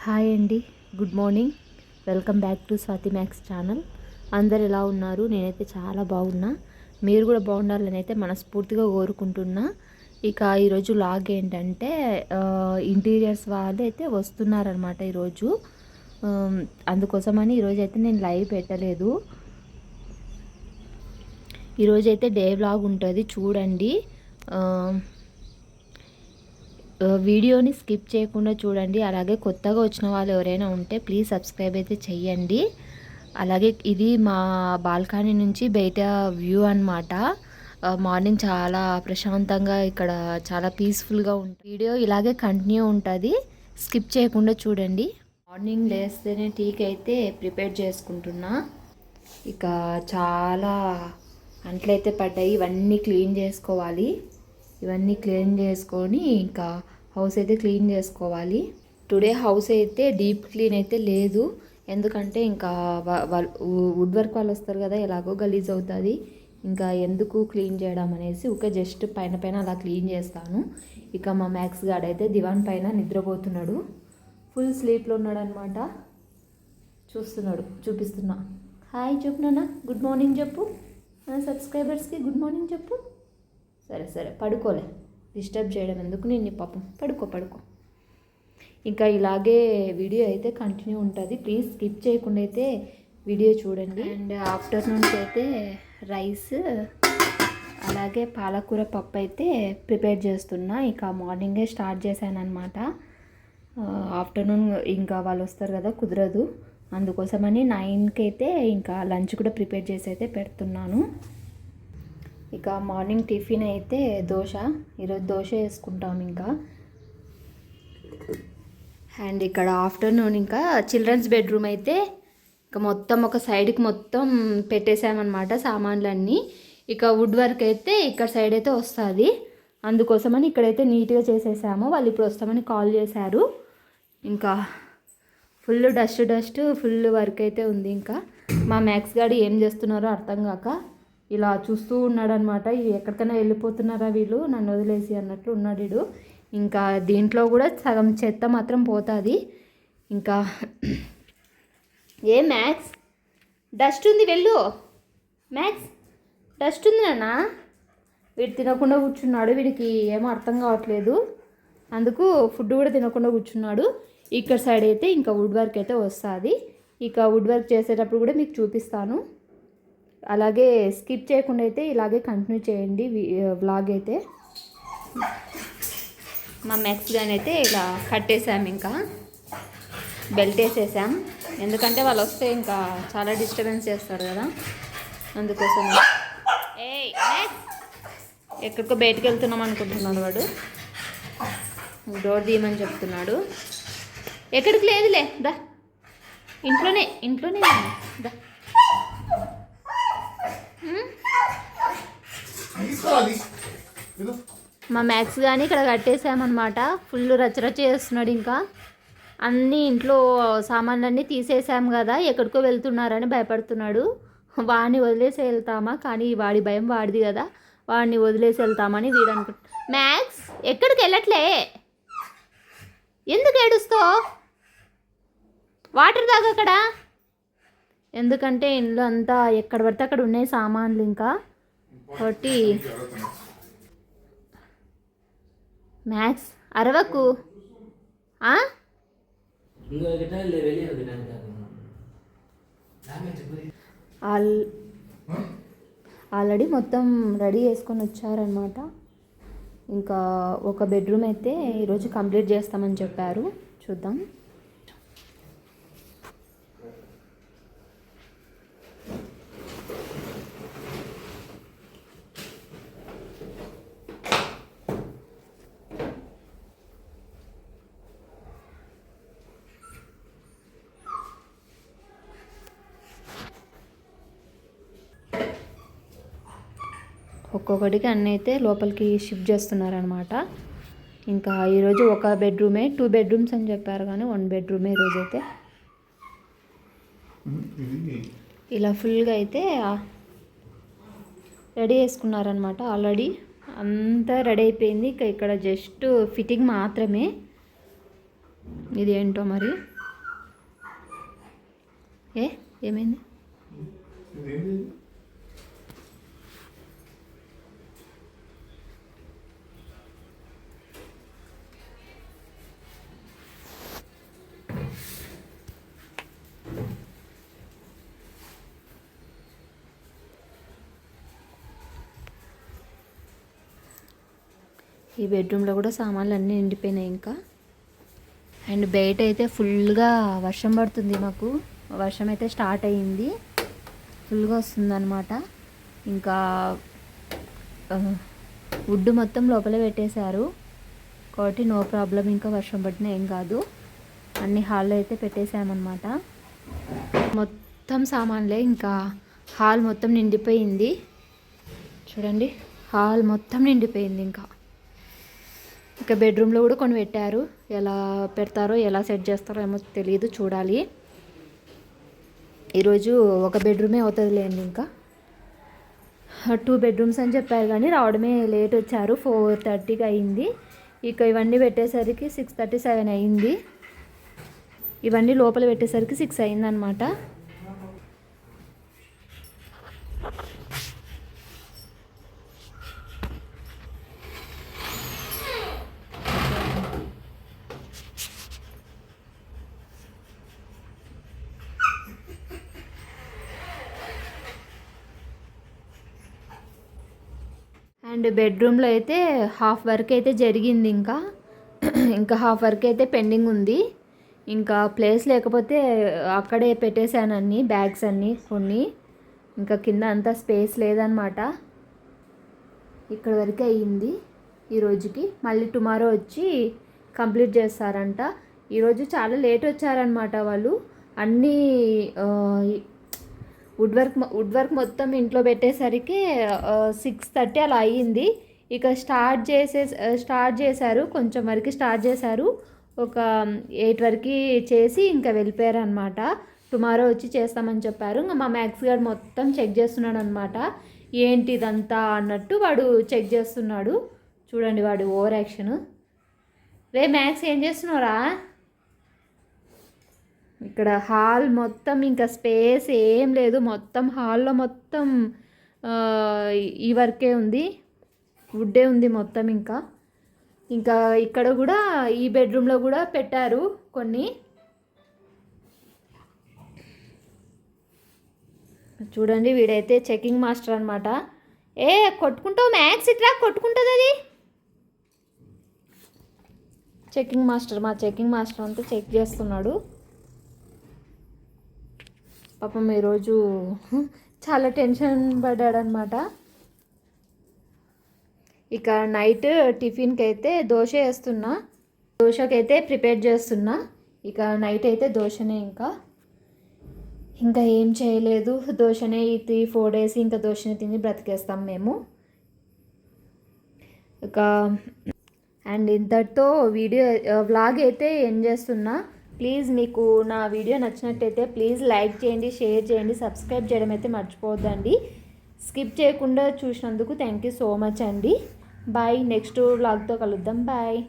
Hi అండి, good morning. Welcome back to Swathi max channel. అందరు ఎలా ఉన్నారు? నేనైతే చాలా బాగున్నా. మీరు కూడా బాగుండాలని అయితే మనస్ఫూర్తిగా కోరుకుంటున్నా. ఇక ఈరోజు లాగ్ ఏంటంటే ఇంటీరియర్స్ వాళ్ళు అయితే వస్తున్నారనమాట ఈరోజు. అందుకోసమని ఈరోజు అయితే నేను లైవ్ పెట్టలేదు. ఈరోజైతే డే వ్లాగ్ ఉంటుంది, చూడండి. వీడియోని స్కిప్ చేయకుండా చూడండి. అలాగే కొత్తగా వచ్చిన వాళ్ళు ఎవరైనా ఉంటే ప్లీజ్ సబ్స్క్రైబ్ అయితే చెయ్యండి. అలాగే ఇది మా బాల్కనీ నుంచి బయట వ్యూ అన్నమాట. మార్నింగ్ చాలా ప్రశాంతంగా ఇక్కడ చాలా పీస్ఫుల్గా ఉంటుంది. వీడియో ఇలాగే కంటిన్యూ ఉంటుంది, స్కిప్ చేయకుండా చూడండి. మార్నింగ్ లేస్తేనే టీకి అయితే ప్రిపేర్ చేసుకుంటున్నా. ఇక చాలా అంట్లయితే పడ్డాయి, ఇవన్నీ క్లీన్ చేసుకోవాలి. ఇవన్నీ క్లీన్ చేసుకొని ఇంకా హౌస్ అయితే క్లీన్ చేసుకోవాలి. టుడే హౌస్ అయితే డీప్ క్లీన్ అయితే లేదు, ఎందుకంటే ఇంకా వుడ్ వర్క్ వాళ్ళు వస్తారు కదా, ఎలాగో గలీజ్ అవుతుంది. ఇంకా ఎందుకు క్లీన్ చేయడం అనేసి ఒక జస్ట్ పైన పైన అలా క్లీన్ చేస్తాను. ఇక మా మ్యాక్స్ గార్డ్ అయితే దివాన్ పైన నిద్రపోతున్నాడు, ఫుల్ స్లీప్లో ఉన్నాడు అనమాట. చూపిస్తున్నా. హాయ్ చెప్పు నాన్న, గుడ్ మార్నింగ్ చెప్పు. మన సబ్స్క్రైబర్స్కి గుడ్ మార్నింగ్ చెప్పు. సరే పడుకోలే, డిస్టర్బ్ చేయడం ఎందుకు నేను, పాపం పడుకో. ఇంకా ఇలాగే వీడియో అయితే కంటిన్యూ ఉంటుంది, ప్లీజ్ స్కిప్ చేయకుండా అయితే వీడియో చూడండి. అండ్ ఆఫ్టర్నూన్కి అయితే రైస్ అలాగే పాలకూర పప్పు అయితే ప్రిపేర్ చేస్తున్నా. ఇక మార్నింగే స్టార్ట్ చేశాను అనమాట. ఆఫ్టర్నూన్ ఇంకా వాళ్ళు వస్తారు కదా, కుదరదు. అందుకోసమని 9కి అయితే ఇంకా లంచ్ కూడా ప్రిపేర్ చేసి అయితే పెడుతున్నాను. ఇక మార్నింగ్ టిఫిన్ అయితే దోశ, ఈరోజు దోశ వేసుకుంటాం ఇంకా. అండ్ ఇక్కడ ఆఫ్టర్నూన్ ఇంకా చిల్డ్రన్స్ బెడ్రూమ్ అయితే ఇక మొత్తం ఒక సైడ్కి మొత్తం పెట్టేసామన్నమాట సామాన్లన్నీ. ఇక వుడ్ వర్క్ అయితే ఇక్కడ సైడ్ అయితే వస్తుంది, అందుకోసమని ఇక్కడైతే నీట్గా చేసేసాము. వాళ్ళు ఇప్పుడు వస్తామని కాల్ చేశారు. ఇంకా ఫుల్ డస్ట్ ఫుల్ వర్క్ అయితే ఉంది. ఇంకా మా మ్యాక్స్ గాడు ఏం చేస్తున్నారో అర్థం కాక ఇలా చూస్తూ ఉన్నాడనమాట. ఎక్కడికైనా వెళ్ళిపోతున్నారా వీళ్ళు నన్ను వదిలేసి అన్నట్లు ఉన్నాడు. ఇంకా దీంట్లో కూడా సగం చెత్త మాత్రం పోతుంది. ఇంకా ఏ మ్యాక్స్, డస్ట్ ఉంది, వెళ్ళు మ్యాక్స్, డస్ట్ ఉంది నాన్న. వీడు తినకుండా కూర్చున్నాడు, వీడికి ఏమో అర్థం కావట్లేదు, అందుకు ఫుడ్ కూడా తినకుండా కూర్చున్నాడు. ఇక్కడ సైడ్ అయితే ఇంకా వుడ్ వర్క్ అయితే వస్తుంది. ఇక వుడ్ వర్క్ చేసేటప్పుడు కూడా మీకు చూపిస్తాను. అలాగే స్కిప్ చేయకుండా అయితే ఇలాగే కంటిన్యూ చేయండి వ్లాగ్ అయితే. మా మ్యాక్స్ గాని అయితే ఇలా కట్టేసాం, ఇంకా బెల్ట్ వేసేసాం, ఎందుకంటే వాళ్ళు వస్తే ఇంకా చాలా డిస్టర్బెన్స్ చేస్తారు కదా, అందుకోసం. ఎక్కడికో బయటకు వెళ్తున్నాం అనుకుంటున్నాడు వాడు, డోర్ తీయమని చెప్తున్నాడు. ఎక్కడికి లేదులే, దా ఇంట్లోనే దా. మా మ్యాక్స్ కానీ ఇక్కడ కట్టేసామన్నమాట. ఫుల్ రచ్చరచ్చ చేస్తున్నాడు. ఇంకా అన్నీ ఇంట్లో సామాన్లన్నీ తీసేసాం కదా, ఎక్కడికో వెళ్తున్నారని భయపడుతున్నాడు. వాడిని వదిలేసి వెళ్తామా, కానీ వాడి భయం వాడిది కదా, వాడిని వదిలేసి వెళ్తామని వీడు అనుకుంటా. మ్యాక్స్ ఎక్కడికి వెళ్ళట్లే, ఎందుకు ఏడుస్తావు? వాటర్ తాగు అక్కడ, ఎందుకంటే ఇంట్లో అంతా ఎక్కడ పడితే అక్కడ ఉన్నాయి సామాన్లు. ఇంకా ఒకటి మ్యాక్స్ అరవకు. ఆల్రెడీ మొత్తం రెడీ చేసుకొని వచ్చారనమాట. ఇంకా ఒక బెడ్రూమ్ అయితే ఈరోజు కంప్లీట్ చేస్తామని చెప్పారు, చూద్దాం. ఒక్కొక్కటికి అన్నీ అయితే లోపలికి షిఫ్ట్ చేస్తున్నారనమాట. ఇంకా ఈరోజు ఒక బెడ్రూమే, 2 బెడ్రూమ్స్ అని చెప్పారు కానీ 1 బెడ్రూమే ఈరోజు అయితే. ఇలా ఫుల్గా అయితే రెడీ చేసుకున్నారనమాట. ఆల్రెడీ అంతా రెడీ అయిపోయింది. ఇక్కడ జస్ట్ ఫిట్టింగ్ మాత్రమే. ఇది ఏంటో మరి. ఏమైంది? ఈ బెడ్రూమ్లో కూడా సామాన్లు అన్నీ నిండిపోయినాయి ఇంకా. అండ్ బయట అయితే ఫుల్గా వర్షం పడుతుంది. మాకు వర్షం అయితే స్టార్ట్ అయ్యింది, ఫుల్గా వస్తుందన్నమాట. ఇంకా వుడ్ మొత్తం లోపలే పెట్టేశారు కాబట్టి నో ప్రాబ్లం. ఇంకా వర్షం పడినా ఏం కాదు. అన్ని హాల్లో అయితే పెట్టేశామన్నమాట. మొత్తం సామాన్లే. ఇంకా హాల్ మొత్తం నిండిపోయింది చూడండి. హాల్ మొత్తం నిండిపోయింది. ఇంకా బెడ్రూమ్లో కూడా కొన్ని పెట్టారు. ఎలా పెడతారో ఎలా సెట్ చేస్తారో ఏమో తెలియదు, చూడాలి. ఈరోజు ఒక బెడ్రూమే అవుతుందిలేండి. ఇంకా 2 బెడ్రూమ్స్ అని చెప్పారు కానీ రావడమే లేట్ వచ్చారు. 4:30కి అయింది. ఇక ఇవన్నీ పెట్టేసరికి 6:37 అయింది. ఇవన్నీ లోపల పెట్టేసరికి 6 అయిందనమాట. అండ్ బెడ్రూమ్లో అయితే హాఫ్ వర్క్ అయితే జరిగింది. ఇంకా హాఫ్ వర్క్ అయితే పెండింగ్ ఉంది. ఇంకా ప్లేస్ లేకపోతే అక్కడే పెట్టేశాను అన్ని బ్యాగ్స్ అన్నీ కొన్ని. ఇంకా కింద అంతా స్పేస్ లేదనమాట. ఇక్కడ వరకే అయ్యింది ఈ రోజుకి. మళ్ళీ టుమారో వచ్చి కంప్లీట్ చేస్తారంట. ఈరోజు చాలా లేట్ వచ్చారనమాట వాళ్ళు. అన్నీ వుడ్ వర్క్ మొత్తం ఇంట్లో పెట్టేసరికి 6:30 అలా అయ్యింది. ఇక స్టార్ట్ చేశారు, కొంచెం వరకు స్టార్ట్ చేశారు. ఒక 8 వరకు చేసి ఇంకా వెళ్ళిపోయారు అనమాట. టుమారో వచ్చి చేస్తామని చెప్పారు. ఇంకా మా మ్యాథ్స్ గారు మొత్తం చెక్ చేస్తున్నాడు అనమాట. ఏంటి ఇదంతా అన్నట్టు వాడు చెక్ చేస్తున్నాడు. చూడండి వాడు ఓవర్ యాక్షన్. రే మ్యాథ్స్ ఏం చేస్తున్నారా? ఇక్కడ హాల్ మొత్తం ఇంకా స్పేస్ ఏం లేదు. మొత్తం హాల్లో మొత్తం ఈ వర్కే ఉంది, వుడ్డే ఉంది మొత్తం. ఇంకా ఇక్కడ కూడా ఈ బెడ్రూమ్లో కూడా పెట్టారు కొన్ని. చూడండి వీడైతే చెకింగ్ మాస్టర్ అనమాట. కొట్టుకుంటావు మ్యాథ్స్, ఇట్లా కొట్టుకుంటుంది అది. చెకింగ్ మాస్టర్, మా చెకింగ్ మాస్టర్ అంతా చెక్ చేస్తున్నాడు. పాపం ఈరోజు చాలా టెన్షన్ పడ్డాడనమాట. ఇక నైట్ టిఫిన్కి అయితే దోశ వేస్తున్నా, దోశకైతే ప్రిపేర్ చేస్తున్నా. ఇక నైట్ అయితే దోశనే. ఇంకా ఏం చేయలేదు, దోశనే. ఈ 3-4 డేస్ ఇంకా దోశనే తిని బ్రతికేస్తాం మేము. అండ్ ఇంతటితో వ్లాగ్ అయితే ఎండ్ చేస్తున్నా. ప్లీజ్ మీకు నా వీడియో నచ్చినట్టయితే ప్లీజ్ లైక్ చేయండి, షేర్ చేయండి, సబ్స్క్రైబ్ చేయడం అయితే మర్చిపోవద్దండి. స్కిప్ చేయకుండా చూసినందుకు థ్యాంక్ యూ సో మచ్ అండి. బాయ్. నెక్స్ట్ వ్లాగ్తో కలుద్దాం. బాయ్.